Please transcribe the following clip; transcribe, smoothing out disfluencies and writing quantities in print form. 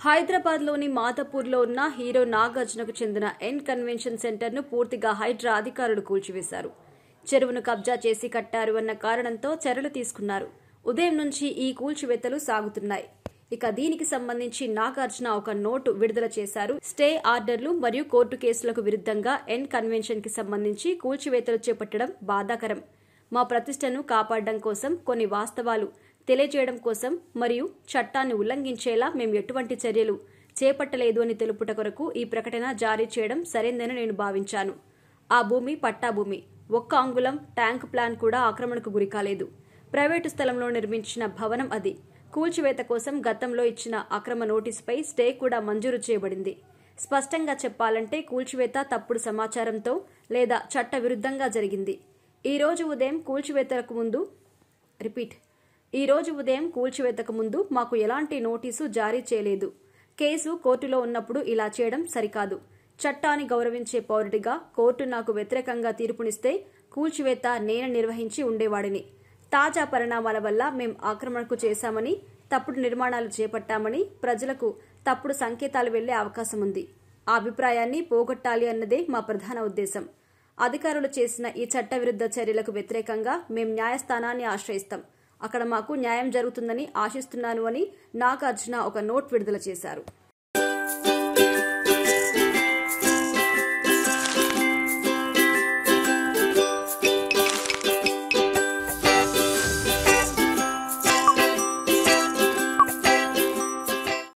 హైదరాబాద్లోని మాదాపూర్లో ఉన్న హీరో నాగార్జునకు చెందిన ఎన్ కన్వెన్షన్ సెంటర్ను పూర్తిగా హైడ్రా అధికారులు కూల్చివేశారు. చెరువును కబ్జా చేసి కట్టారు అన్న కారణంతో చర్యలు తీసుకున్నారు. ఉదయం నుంచి ఈ కూల్చివేతలు సాగుతున్నాయి. ఇక దీనికి సంబంధించి నాగార్జున ఒక నోటు విడుదల చేశారు. స్టే ఆర్డర్లు మరియు కోర్టు కేసులకు విరుద్ధంగా ఎన్ కన్వెన్షన్ కి సంబంధించి కూల్చివేతలు చేపట్టడం బాధాకరం. మా ప్రతిష్టను కాపాడడం కోసం, కొన్ని వాస్తవాలు తెలియజేయడం కోసం మరియు చట్టాన్ని ఉల్లంఘించేలా మేము ఎటువంటి చర్యలు చేపట్టలేదు అని తెలుపుట కొరకు ఈ ప్రకటన జారీ చేయడం సరైందని నేను భావించాను. ఆ భూమి పట్టా భూమి. 1 అంగుళం ట్యాంక్ ప్లాన్ కూడా ఆక్రమణకు గురికాలేదు. ప్రైవేటు స్థలంలో నిర్మించిన భవనం అది. కూల్చివేత కోసం గతంలో ఇచ్చిన అక్రమ నోటీసుపై స్టే కూడా మంజూరు చేయబడింది. స్పష్టంగా చెప్పాలంటే కూల్చివేత తప్పుడు సమాచారంతో లేదా చట్ట విరుద్ధంగా జరిగింది. ఈ రోజు ఉదయం కూల్చివేతకు ముందు మాకు ఎలాంటి నోటీసు జారీ చేయలేదు. కేసు కోర్టులో ఉన్నప్పుడు ఇలా చేయడం సరికాదు. చట్టాన్ని గౌరవించే పౌరుడిగా కోర్టు నాకు వ్యతిరేకంగా తీర్పునిస్తే కూల్చివేత నేను నిర్వహించి ఉండేవాడిని. తాజా పరిణామాల వల్ల మేం ఆక్రమణకు చేశామని, తప్పుడు నిర్మాణాలు చేపట్టామని ప్రజలకు తప్పుడు సంకేతాలు వెళ్లే అవకాశం ఉంది. ఆ అభిప్రాయాన్ని పోగొట్టాలి అన్నదే మా ప్రధాన ఉద్దేశం. అధికారులు చేసిన ఈ చట్టవిరుద్ధ చర్యలకు వ్యతిరేకంగా మేం న్యాయస్థానాన్ని ఆశ్రయిస్తాం. అక్కడ మాకు న్యాయం జరుగుతుందని ఆశిస్తున్నాను అని నాగార్జున ఒక నోట్ విడుదల చేశారు.